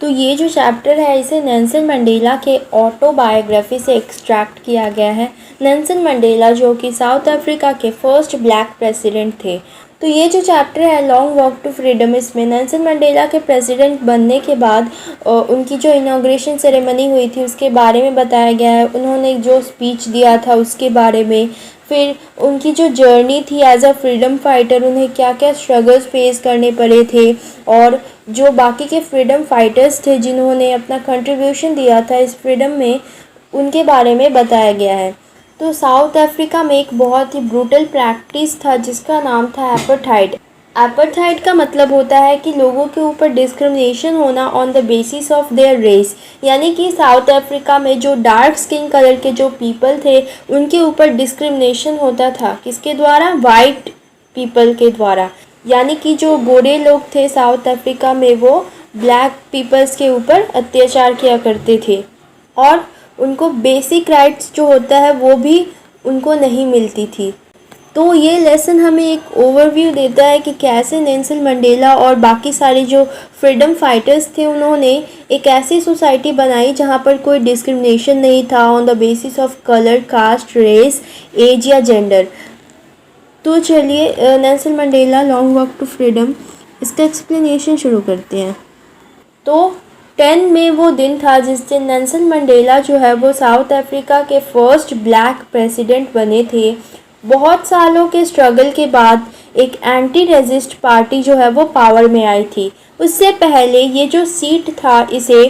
तो ये जो चैप्टर है इसे नेल्सन मंडेला के ऑटोबायोग्राफी से एक्सट्रैक्ट किया गया है। नेल्सन मंडेला जो कि साउथ अफ्रीका के फर्स्ट ब्लैक प्रेसिडेंट थे। तो ये जो चैप्टर है लॉन्ग वॉक टू फ्रीडम, इसमें नेल्सन मंडेला के प्रेसिडेंट बनने के बाद उनकी जो इनॉग्रेशन सेरेमनी हुई थी उसके बारे में बताया गया है। उन्होंने जो स्पीच दिया था उसके बारे में, फिर उनकी जो जर्नी थी एज अ फ्रीडम फाइटर, उन्हें क्या क्या स्ट्रगल्स फेस करने पड़े थे, और जो बाकी के फ्रीडम फाइटर्स थे जिन्होंने अपना कंट्रीब्यूशन दिया था इस फ्रीडम में, उनके बारे में बताया गया है। तो साउथ अफ्रीका में एक बहुत ही ब्रूटल प्रैक्टिस था जिसका नाम था एपार्थाइड। एपार्थाइड का मतलब होता है कि लोगों के ऊपर डिस्क्रिमिनेशन होना on the basis of their race, यानी कि साउथ अफ्रीका में जो डार्क स्किन कलर के जो पीपल थे उनके ऊपर डिस्क्रिमिनेशन होता था। किसके द्वारा? वाइट पीपल के द्वारा, यानी कि जो गोरे लोग थे साउथ अफ्रीका में वो ब्लैक पीपल्स के ऊपर अत्याचार किया करते थे और उनको बेसिक राइट्स जो होता है वो भी उनको नहीं मिलती थी। तो ये लेसन हमें एक ओवरव्यू देता है कि कैसे नेल्सन मंडेला और बाकी सारे जो फ्रीडम फाइटर्स थे उन्होंने एक ऐसी सोसाइटी बनाई जहाँ पर कोई डिस्क्रिमिनेशन नहीं था on the basis of colour, caste, race, age या जेंडर। तो चलिए Nelson Mandela Long Walk to Freedom, इसका एक्सप्लेनेशन शुरू करते हैं। तो 10 मई वो दिन था जिस दिन नेल्सन मंडेला जो है वो साउथ अफ्रीका के फर्स्ट ब्लैक प्रेसिडेंट बने थे। बहुत सालों के स्ट्रगल के बाद एक एंटी रेजिस्ट पार्टी जो है वो पावर में आई थी। उससे पहले ये जो सीट था इसे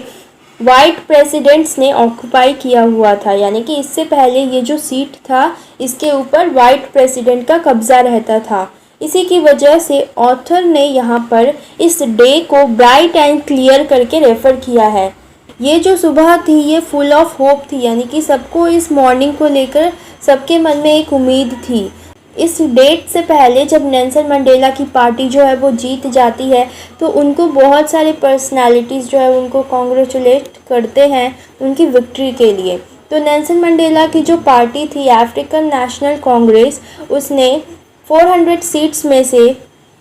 वाइट प्रेसिडेंट्स ने ऑक्यूपाई किया हुआ था, यानी कि इससे पहले ये जो सीट था इसके ऊपर वाइट प्रेसिडेंट का कब्जा रहता था। इसी की वजह से ऑथर ने यहाँ पर इस डे को ब्राइट एंड क्लियर करके रेफ़र किया है। ये जो सुबह थी ये फुल ऑफ होप थी, यानी कि सबको इस मॉर्निंग को लेकर सबके मन में एक उम्मीद थी। इस डेट से पहले जब नेल्सन मंडेला की पार्टी जो है वो जीत जाती है तो उनको बहुत सारे पर्सनालिटीज़ जो है उनको कॉन्ग्रेचुलेट करते हैं उनकी विक्ट्री के लिए। तो नेल्सन मंडेला की जो पार्टी थी अफ्रीकन नेशनल कांग्रेस, उसने 400 सीट्स में से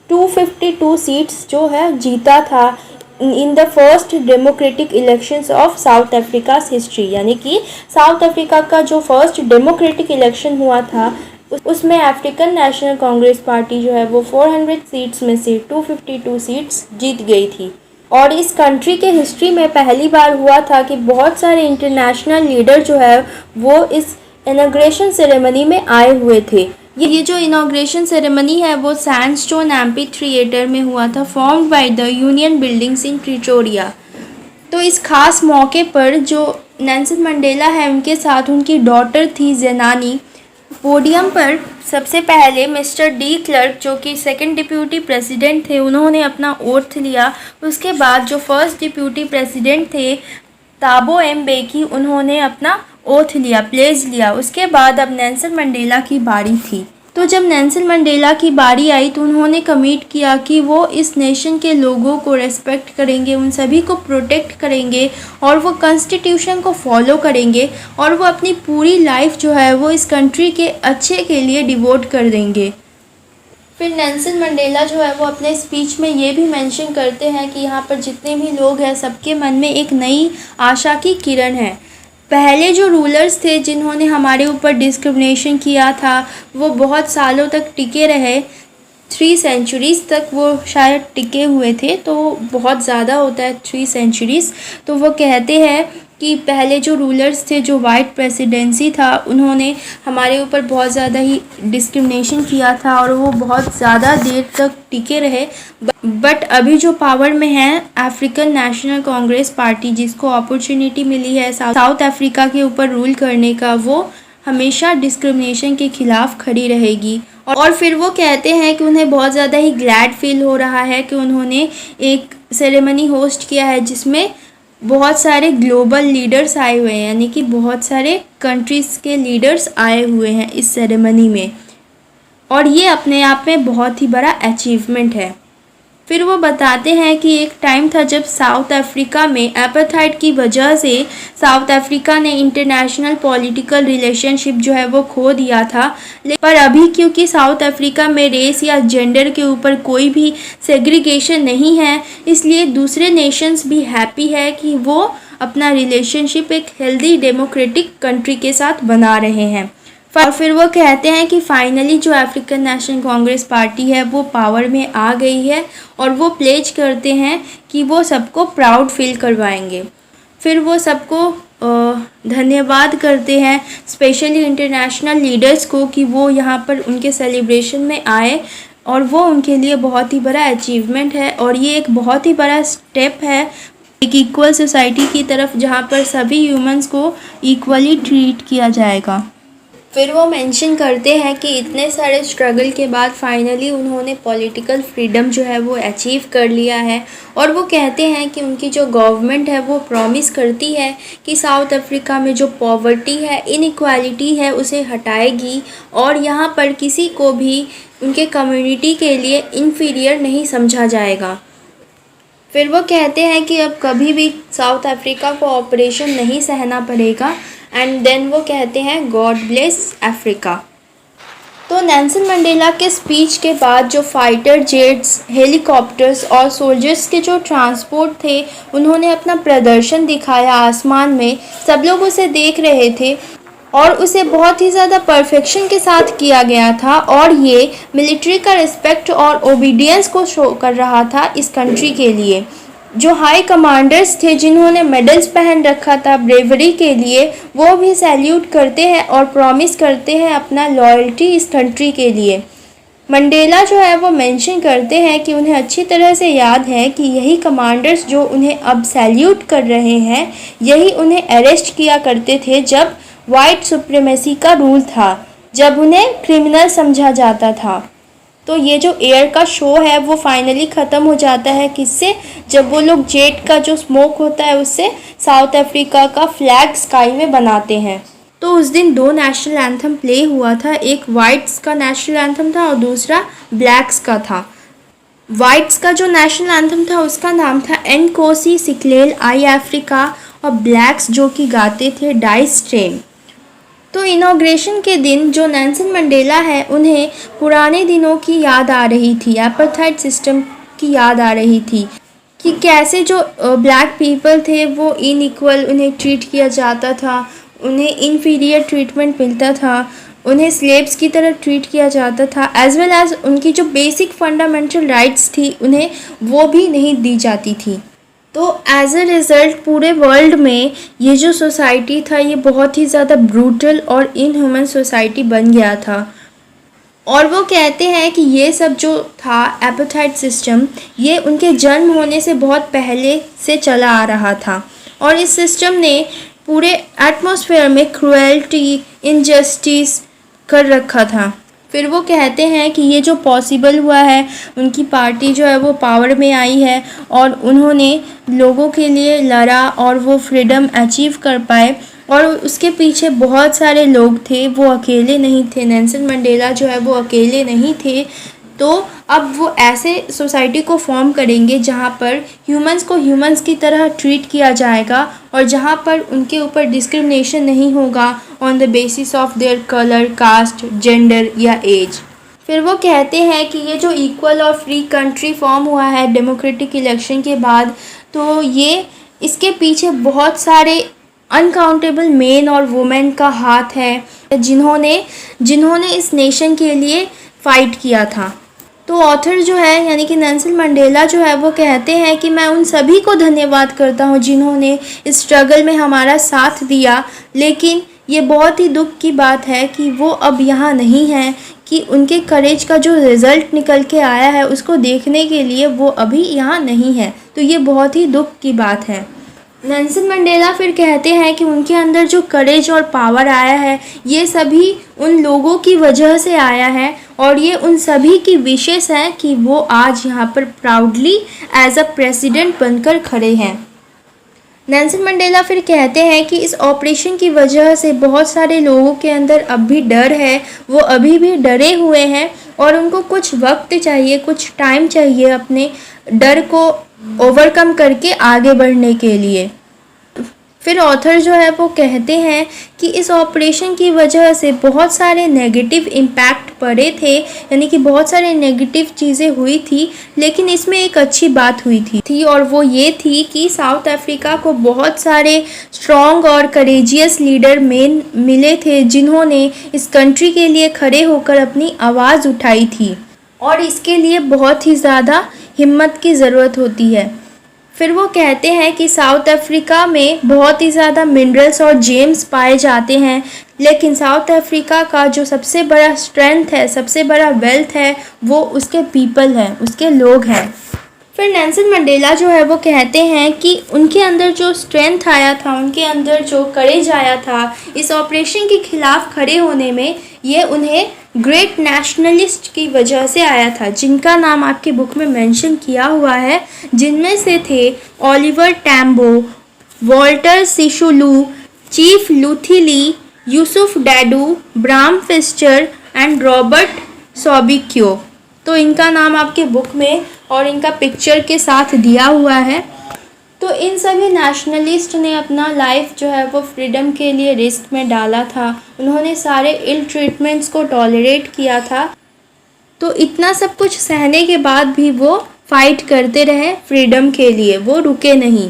252 सीट्स जो है जीता था in the first democratic elections of South Africa's हिस्ट्री, यानी कि साउथ अफ्रीका का जो फर्स्ट डेमोक्रेटिक इलेक्शन हुआ था उसमें अफ्रीकन नेशनल कांग्रेस पार्टी जो है वो 400 सीट्स में से 252 सीट्स जीत गई थी। और इस कंट्री के हिस्ट्री में पहली बार हुआ था कि बहुत सारे इंटरनेशनल लीडर जो है वो इस इनॉग्रेशन सेरेमनी में आए हुए थे। ये जो इनॉग्रेशन सेरेमनी है वो सैंडस्टोन एम्पी थिएटर में हुआ था, formed by the union buildings in Pretoria. तो इस खास मौके पर जो नेल्सन मंडेला है उनके साथ उनकी डॉटर थी ज़ेनानी। पोडियम पर सबसे पहले मिस्टर डी क्लर्क जो कि सेकंड डिप्यूटी प्रेसिडेंट थे उन्होंने अपना ओथ लिया। उसके बाद जो फर्स्ट डिप्यूटी प्रेसिडेंट थे ताबो एम्बेकी, उन्होंने अपना ओथ लिया, प्लेज लिया। उसके बाद अब नेल्सन मंडेला की बारी थी। तो जब नेल्सन मंडेला की बारी आई तो उन्होंने कमिट किया कि वो इस नेशन के लोगों को रेस्पेक्ट करेंगे, उन सभी को प्रोटेक्ट करेंगे और वो कॉन्स्टिट्यूशन को फॉलो करेंगे और वो अपनी पूरी लाइफ जो है वो इस कंट्री के अच्छे के लिए डिवोट कर देंगे। फिर नेल्सन मंडेला जो है वो अपने स्पीच में ये भी मेंशन करते हैं कि यहाँ पर जितने भी लोग हैं सबके मन में एक नई आशा की किरण है। पहले जो रूलर्स थे जिन्होंने हमारे ऊपर डिस्क्रिमिनेशन किया था वो बहुत सालों तक टिके रहे, 3 सेंचुरीज़ तक वो शायद टिके हुए थे, तो बहुत ज़्यादा होता है 3 सेंचुरीज़। तो वो कहते हैं कि पहले जो रूलर्स थे, जो वाइट प्रेसिडेंसी था, उन्होंने हमारे ऊपर बहुत ज़्यादा ही डिस्क्रिमिनेशन किया था और वो बहुत ज़्यादा देर तक टिके रहे। बट अभी जो पावर में है अफ्रीकन नेशनल कांग्रेस पार्टी, जिसको अपॉर्चुनिटी मिली है साउथ अफ्रीका के ऊपर रूल करने का, वो हमेशा डिस्क्रिमिनेशन के खिलाफ खड़ी रहेगी। और फिर वो कहते हैं कि उन्हें बहुत ज़्यादा ही ग्लैड फील हो रहा है कि उन्होंने एक सेरेमनी होस्ट किया है जिसमें बहुत सारे ग्लोबल लीडर्स आए हुए हैं, यानी कि बहुत सारे कंट्रीज़ के लीडर्स आए हुए हैं इस सेरेमनी में, और ये अपने आप में बहुत ही बड़ा अचीवमेंट है। फिर वो बताते हैं कि एक टाइम था जब साउथ अफ्रीका में एपार्थाइड की वजह से साउथ अफ्रीका ने इंटरनेशनल पॉलिटिकल रिलेशनशिप जो है वो खो दिया था। पर अभी क्योंकि साउथ अफ्रीका में रेस या जेंडर के ऊपर कोई भी सेग्रीगेशन नहीं है, इसलिए दूसरे नेशंस भी हैप्पी है कि वो अपना रिलेशनशिप एक हेल्दी डेमोक्रेटिक कंट्री के साथ बना रहे हैं। और फिर वो कहते हैं कि फाइनली जो अफ्रीकन नेशनल कांग्रेस पार्टी है वो पावर में आ गई है और वो प्लेज करते हैं कि वो सबको प्राउड फील करवाएंगे। फिर वो सबको धन्यवाद करते हैं, स्पेशली इंटरनेशनल लीडर्स को, कि वो यहाँ पर उनके सेलिब्रेशन में आए और वो उनके लिए बहुत ही बड़ा अचीवमेंट है और ये एक बहुत ही बड़ा स्टेप है एक इक्वल सोसाइटी की तरफ, जहाँ पर सभी ह्यूमंस को इक्वली ट्रीट किया जाएगा। फिर वो मेंशन करते हैं कि इतने सारे स्ट्रगल के बाद फाइनली उन्होंने पॉलिटिकल फ्रीडम जो है वो अचीव कर लिया है और वो कहते हैं कि उनकी जो गवर्नमेंट है वो प्रॉमिस करती है कि साउथ अफ्रीका में जो पॉवर्टी है, इनइक्वालिटी है, उसे हटाएगी और यहाँ पर किसी को भी उनके कम्युनिटी के लिए इन्फीरियर नहीं समझा जाएगा। फिर वो कहते हैं कि अब कभी भी साउथ अफ्रीका को ऑपरेशन नहीं सहना पड़ेगा एंड देन वो कहते हैं गॉड ब्लेस अफ्रीका। तो नेल्सन मंडेला के स्पीच के बाद जो फाइटर जेट्स, हेलीकॉप्टर्स और सोल्जर्स के जो ट्रांसपोर्ट थे उन्होंने अपना प्रदर्शन दिखाया आसमान में, सब लोग उसे देख रहे थे और उसे बहुत ही ज़्यादा परफेक्शन के साथ किया गया था और ये मिलिट्री का रिस्पेक्ट और ओबीडियंस को शो कर रहा था इस कंट्री के लिए। जो हाई कमांडर्स थे जिन्होंने मेडल्स पहन रखा था ब्रेवरी के लिए, वो भी सैल्यूट करते हैं और प्रॉमिस करते हैं अपना लॉयल्टी इस कंट्री के लिए। मंडेला जो है वो मेंशन करते हैं कि उन्हें अच्छी तरह से याद है कि यही कमांडर्स जो उन्हें अब सैल्यूट कर रहे हैं, यही उन्हें अरेस्ट किया करते थे जब वाइट सुप्रीमेसी का रूल था, जब उन्हें क्रिमिनल समझा जाता था। तो ये जो एयर का शो है वो फाइनली ख़त्म हो जाता है किससे, जब वो लोग जेट का जो स्मोक होता है उससे साउथ अफ्रीका का फ्लैग स्काई में बनाते हैं। तो उस दिन दो नेशनल एंथम प्ले हुआ था, एक वाइट्स का नेशनल एंथम था और दूसरा ब्लैक्स का था। वाइट्स का जो नेशनल एंथम था उसका नाम था एनकोसी सिक्लेल आई अफ्रीका और ब्लैक्स जो कि गाते थे डाई स्ट्रेम। तो इनॉग्रेशन के दिन जो नेल्सन मंडेला है उन्हें पुराने दिनों की याद आ रही थी, एपार्थाइड सिस्टम की याद आ रही थी कि कैसे जो ब्लैक पीपल थे वो इनइक्वल उन्हें ट्रीट किया जाता था, उन्हें इन्फीरियर ट्रीटमेंट मिलता था, उन्हें स्लेव्स की तरह ट्रीट किया जाता था, एज वेल एज उनकी जो बेसिक फंडामेंटल राइट्स थी उन्हें वो भी नहीं दी जाती थी। तो एज अ रिज़ल्ट पूरे वर्ल्ड में ये जो सोसाइटी था ये बहुत ही ज़्यादा ब्रूटल और इनह्यूमन सोसाइटी बन गया था। और वो कहते हैं कि ये सब जो था एपार्थाइड सिस्टम, ये उनके जन्म होने से बहुत पहले से चला आ रहा था और इस सिस्टम ने पूरे एटमॉस्फेयर में क्रुएल्टी, इनजस्टिस कर रखा था। फिर वो कहते हैं कि ये जो पॉसिबल हुआ है, उनकी पार्टी जो है वो पावर में आई है और उन्होंने लोगों के लिए लड़ा और वो फ्रीडम अचीव कर पाए और उसके पीछे बहुत सारे लोग थे, वो अकेले नहीं थे। नेल्सन मंडेला जो है वो अकेले नहीं थे। तो अब वो ऐसे सोसाइटी को फॉर्म करेंगे जहाँ पर ह्यूमंस को ह्यूमंस की तरह ट्रीट किया जाएगा और जहाँ पर उनके ऊपर डिस्क्रिमिनेशन नहीं होगा on the basis of their colour, caste, gender या एज। फिर वो कहते हैं कि ये जो इक्वल और फ्री कंट्री फॉर्म हुआ है डेमोक्रेटिक इलेक्शन के बाद, तो ये इसके पीछे बहुत सारे अनकाउंटेबल मेन और वुमेन का हाथ है जिन्होंने इस नेशन के लिए फ़ाइट किया था। तो ऑथर जो है यानी कि नेल्सन मंडेला जो है वो कहते हैं कि मैं उन सभी को धन्यवाद करता हूँ जिन्होंने इस स्ट्रगल में हमारा साथ दिया, लेकिन ये बहुत ही दुख की बात है कि वो अब यहाँ नहीं हैं, कि उनके करेज का जो रिज़ल्ट निकल के आया है उसको देखने के लिए वो अभी यहाँ नहीं है। तो ये बहुत ही दुख की बात है। नेल्सन मंडेला फिर कहते हैं कि उनके अंदर जो करेज और पावर आया है ये सभी उन लोगों की वजह से आया है और ये उन सभी की विशेष है कि वो आज यहाँ पर प्राउडली एज अ प्रेसिडेंट बनकर खड़े हैं। नेल्सन मंडेला फिर कहते हैं कि इस ऑपरेशन की वजह से बहुत सारे लोगों के अंदर अब भी डर है, वो अभी भी डरे हुए हैं और उनको कुछ वक्त चाहिए, कुछ टाइम चाहिए अपने डर को ओवरकम करके आगे बढ़ने के लिए। फिर ऑथर जो है वो कहते हैं कि इस ऑपरेशन की वजह से बहुत सारे नेगेटिव इम्पैक्ट पड़े थे, यानी कि बहुत सारे नेगेटिव चीज़ें हुई थी, लेकिन इसमें एक अच्छी बात हुई थी और वो ये थी कि साउथ अफ्रीका को बहुत सारे स्ट्रॉन्ग और करेजियस लीडर मिले थे जिन्होंने इस कंट्री के लिए खड़े होकर अपनी आवाज़ उठाई थी, और इसके लिए बहुत ही ज़्यादा हिम्मत की ज़रूरत होती है। फिर वो कहते हैं कि साउथ अफ्रीका में बहुत ही ज़्यादा मिनरल्स और जेम्स पाए जाते हैं, लेकिन साउथ अफ्रीका का जो सबसे बड़ा स्ट्रेंथ है, सबसे बड़ा वेल्थ है, वो उसके पीपल हैं, उसके लोग हैं। फिर नेल्सन मंडेला जो है वो कहते हैं कि उनके अंदर जो स्ट्रेंथ आया था, उनके अंदर जो करेज आया था इस ऑपरेशन के खिलाफ खड़े होने में, ये उन्हें ग्रेट नेशनलिस्ट की वजह से आया था, जिनका नाम आपकी बुक में मेंशन किया हुआ है, जिनमें से थे Oliver Tambo, Walter Sisulu, chief Luthuli, Yusuf Dadoo, Bram Fischer and Robert Sobukwe. तो इनका नाम आपके बुक में और इनका पिक्चर के साथ दिया हुआ है। तो इन सभी नेशनलिस्ट ने अपना लाइफ जो है वो फ्रीडम के लिए रिस्क में डाला था। उन्होंने सारे इल ट्रीटमेंट्स को टॉलरेट किया था। तो इतना सब कुछ सहने के बाद भी वो फाइट करते रहे फ्रीडम के लिए, वो रुके नहीं।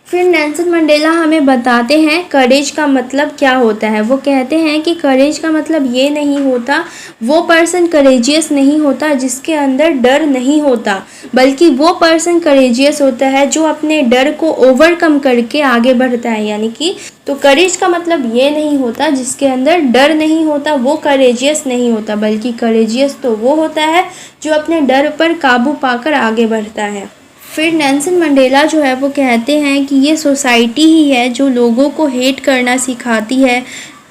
फिर नेल्सन मंडेला हमें बताते हैं करेज का मतलब क्या होता है। वो कहते हैं कि करेज का मतलब ये नहीं होता, वो पर्सन करेजियस नहीं होता जिसके अंदर डर नहीं होता, बल्कि वो पर्सन करेजियस होता है जो अपने डर को ओवरकम करके आगे बढ़ता है। यानी कि तो करेज का मतलब ये नहीं होता जिसके अंदर डर नहीं होता वो करेजियस नहीं होता, बल्कि करेजियस तो वो होता है जो अपने डर पर काबू पाकर आगे बढ़ता है। फिर नेल्सन मंडेला जो है वो कहते हैं कि ये सोसाइटी ही है जो लोगों को हेट करना सिखाती है,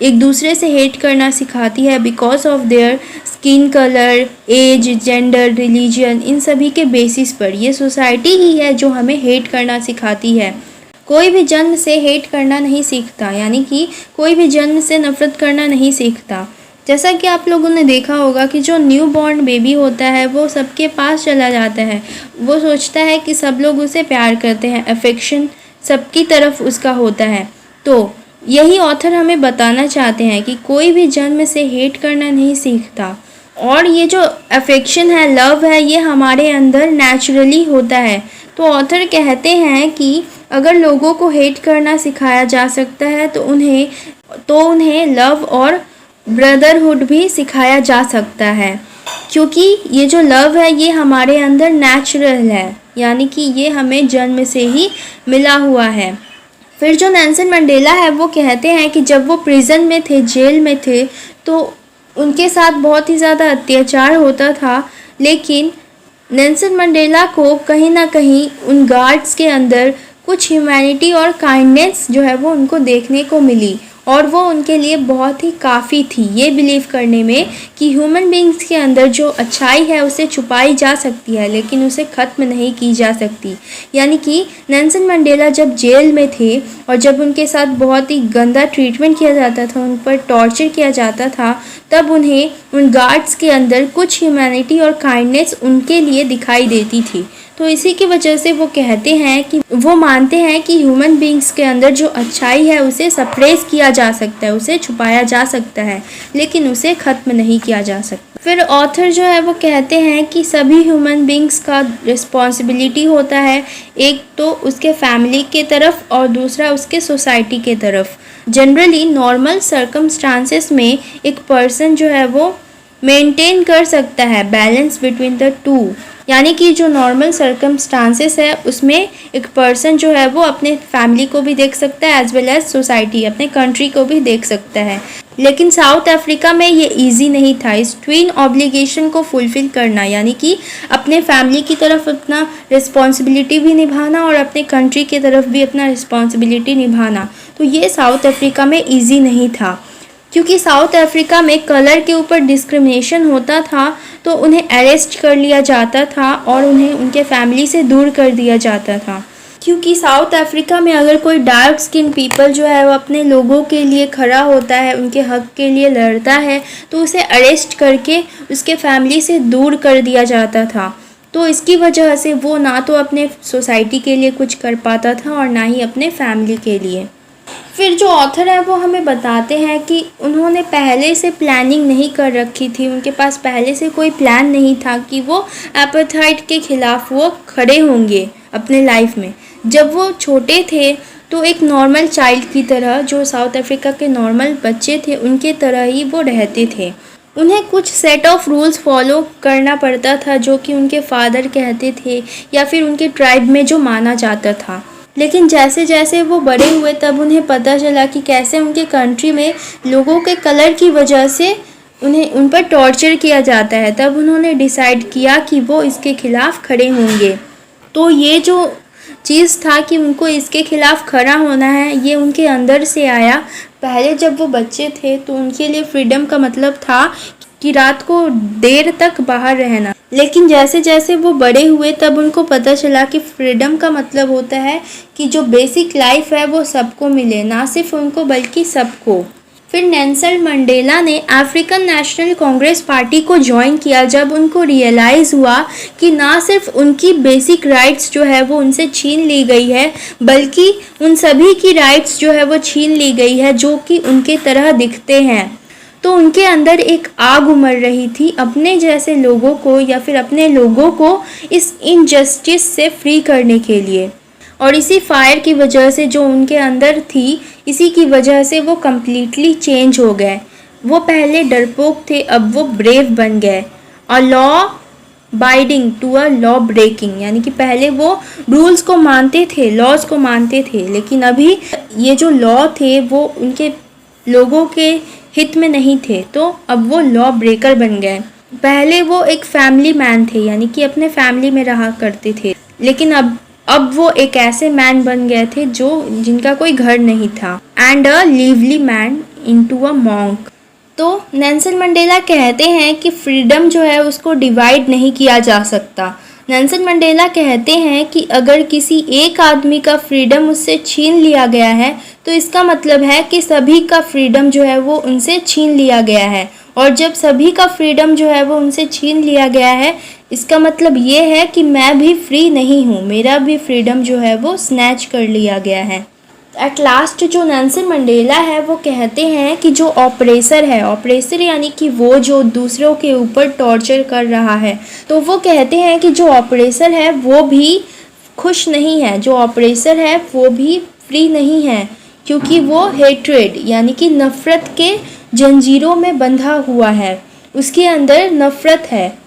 एक दूसरे से हेट करना सिखाती है because of their skin colour, age, gender, religion, इन सभी के बेसिस पर ये सोसाइटी ही है जो हमें हेट करना सिखाती है। कोई भी जन्म से हेट करना नहीं सीखता, यानी कि कोई भी जन्म से नफ़रत करना नहीं सीखता। जैसा कि आप लोगों ने देखा होगा कि जो न्यू बॉर्न बेबी होता है वो सबके पास चला जाता है, वो सोचता है कि सब लोग उसे प्यार करते हैं, अफेक्शन सबकी तरफ उसका होता है। तो यही ऑथर हमें बताना चाहते हैं कि कोई भी जन्म से हेट करना नहीं सीखता, और ये जो अफेक्शन है, लव है, ये हमारे अंदर नेचुरली होता है। तो ऑथर कहते हैं कि अगर लोगों को हेट करना सिखाया जा सकता है तो उन्हें लव और ब्रदरहुड भी सिखाया जा सकता है, क्योंकि ये जो लव है ये हमारे अंदर नेचुरल है, यानी कि ये हमें जन्म से ही मिला हुआ है। फिर जो नेल्सन मंडेला है वो कहते हैं कि जब वो प्रिजन में थे, जेल में थे, तो उनके साथ बहुत ही ज़्यादा अत्याचार होता था, लेकिन नेल्सन मंडेला को कहीं ना कहीं उन गार्ड्स के अंदर कुछ ह्यूमैनिटी और काइंडनेस जो है वो उनको देखने को मिली, और वो उनके लिए बहुत ही काफ़ी थी ये बिलीव करने में कि ह्यूमन बींग्स के अंदर जो अच्छाई है उसे छुपाई जा सकती है, लेकिन उसे ख़त्म नहीं की जा सकती। यानी कि नेल्सन मंडेला जब जेल में थे और जब उनके साथ बहुत ही गंदा ट्रीटमेंट किया जाता था, उन पर टॉर्चर किया जाता था, तब उन्हें उन गार्ड्स के अंदर कुछ ह्यूमैनिटी और काइंडनेस उनके लिए दिखाई देती थी। तो इसी की वजह से वो कहते हैं कि वो मानते हैं कि ह्यूमन बींग्स के अंदर जो अच्छाई है उसे सप्रेस किया जा सकता है, उसे छुपाया जा सकता है, लेकिन उसे ख़त्म नहीं किया जा सकता। फिर ऑथर जो है वो कहते हैं कि सभी ह्यूमन बींग्स का रिस्पॉन्सिबिलिटी होता है, एक तो उसके फैमिली के तरफ और दूसरा उसके सोसाइटी के तरफ। जनरली नॉर्मल सर्कमस्टांसेस में एक पर्सन जो है वो मेंटेन कर सकता है बैलेंस बिटवीन द टू, यानी कि जो नॉर्मल सर्कमस्टांसेस है उसमें एक पर्सन जो है वो अपने फैमिली को भी देख सकता है एज वेल एज सोसाइटी, अपने कंट्री को भी देख सकता है। लेकिन साउथ अफ्रीका में ये इजी नहीं था इस ट्विन ऑब्लिगेशन को फुलफ़िल करना, यानी कि अपने फैमिली की तरफ अपना रिस्पॉन्सिबिलिटी भी निभाना और अपने कंट्री की तरफ भी अपना रिस्पॉन्सिबिलिटी निभाना। तो ये साउथ अफ्रीका में ईजी नहीं था, क्योंकि साउथ अफ्रीका में कलर के ऊपर डिस्क्रिमिनेशन होता था, तो उन्हें अरेस्ट कर लिया जाता था और उन्हें उनके फैमिली से दूर कर दिया जाता था। क्योंकि साउथ अफ्रीका में अगर कोई डार्क स्किन पीपल जो है वो अपने लोगों के लिए खड़ा होता है, उनके हक के लिए लड़ता है, तो उसे अरेस्ट करके उसके फैमिली से दूर कर दिया जाता था। तो इसकी वजह से वो ना तो अपने सोसाइटी के लिए कुछ कर पाता था और ना ही अपने फैमिली के लिए। फिर जो ऑथर है वो हमें बताते हैं कि उन्होंने पहले से प्लानिंग नहीं कर रखी थी, उनके पास पहले से कोई प्लान नहीं था कि वो एपार्थाइड के ख़िलाफ़ वो खड़े होंगे अपने लाइफ में। जब वो छोटे थे तो एक नॉर्मल चाइल्ड की तरह, जो साउथ अफ्रीका के नॉर्मल बच्चे थे उनके तरह ही वो रहते थे। उन्हें कुछ सेट ऑफ रूल्स फॉलो करना पड़ता था जो कि उनके फादर कहते थे या फिर उनके ट्राइब में जो माना जाता था। लेकिन जैसे जैसे वो बड़े हुए तब उन्हें पता चला कि कैसे उनके कंट्री में लोगों के कलर की वजह से उन पर टॉर्चर किया जाता है। तब उन्होंने डिसाइड किया कि वो इसके ख़िलाफ़ खड़े होंगे। तो ये जो चीज़ था कि उनको इसके ख़िलाफ़ खड़ा होना है, ये उनके अंदर से आया। पहले जब वो बच्चे थे तो उनके लिए फ्रीडम का मतलब था कि रात को देर तक बाहर रहना। लेकिन जैसे जैसे वो बड़े हुए तब उनको पता चला कि फ्रीडम का मतलब होता है कि जो बेसिक लाइफ है वो सबको मिले, ना सिर्फ उनको बल्कि सबको। फिर नेल्सन मंडेला ने अफ्रीकन नेशनल कांग्रेस पार्टी को ज्वाइन किया जब उनको रियलाइज़ हुआ कि ना सिर्फ उनकी बेसिक राइट्स जो है वो उनसे छीन ली गई है, बल्कि उन सभी की राइट्स जो है वो छीन ली गई है जो कि उनके तरह दिखते हैं। तो उनके अंदर एक आग उमड़ रही थी अपने जैसे लोगों को या फिर अपने लोगों को इस इनजस्टिस से फ्री करने के लिए। और इसी फायर की वजह से जो उनके अंदर थी, इसी की वजह से वो कम्प्लीटली चेंज हो गए। वो पहले डरपोक थे, अब वो ब्रेव बन गए। और law binding to a law breaking, यानी कि पहले वो रूल्स को मानते थे, लॉज को मानते थे, लेकिन अभी ये जो लॉ थे वो उनके लोगों के हित में नहीं थे, तो अब वो लॉ ब्रेकर बन गए। पहले वो एक फैमिली मैन थे, यानी कि अपने फैमिली में रहा करते थे, लेकिन अब वो एक ऐसे मैन बन गए थे जिनका कोई घर नहीं था। And a lively man into a monk. तो नेल्सन मंडेला कहते हैं कि फ्रीडम जो है उसको डिवाइड नहीं किया जा सकता। नेल्सन मंडेला कहते हैं कि अगर किसी एक आदमी का फ्रीडम उससे छीन लिया गया है तो इसका मतलब है कि सभी का फ्रीडम जो है वो उनसे छीन लिया गया है। और जब सभी का फ्रीडम जो है वो उनसे छीन लिया गया है, इसका मतलब ये है कि मैं भी फ्री नहीं हूँ, मेरा भी फ्रीडम जो है वो स्नैच कर लिया गया है। एट लास्ट जो नेल्सन मंडेला है वो कहते हैं कि जो ऑपरेसर है, ऑपरेसर यानी कि वो जो दूसरों के ऊपर टॉर्चर कर रहा है, तो वो कहते हैं कि जो ऑपरेसर है वो भी खुश नहीं है, जो ऑपरेसर है वो भी फ्री नहीं है, क्योंकि वो हेट्रेड यानी कि नफ़रत के जंजीरों में बंधा हुआ है, उसके अंदर नफ़रत है,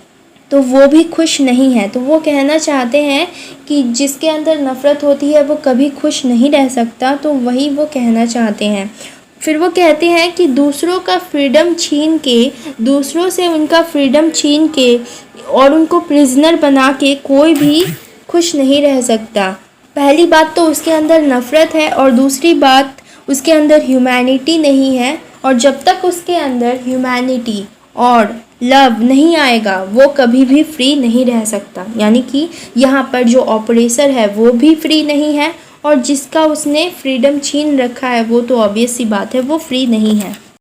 तो वो भी खुश नहीं है। तो वो कहना चाहते हैं कि जिसके अंदर नफ़रत होती है वो कभी खुश नहीं रह सकता, तो वही वो कहना चाहते हैं। फिर वो कहते हैं कि दूसरों का फ्रीडम छीन के, दूसरों से उनका फ्रीडम छीन के और उनको प्रिजनर बना के कोई भी खुश नहीं रह सकता। पहली बात तो उसके अंदर नफ़रत है और दूसरी बात उसके अंदर ह्यूमैनिटी नहीं है। और जब तक उसके अंदर ह्यूमैनिटी और लव नहीं आएगा वो कभी भी फ्री नहीं रह सकता। यानी कि यहाँ पर जो ऑपरेसर है वो भी फ्री नहीं है और जिसका उसने फ्रीडम छीन रखा है वो तो ऑब्वियस सी बात है वो फ्री नहीं है।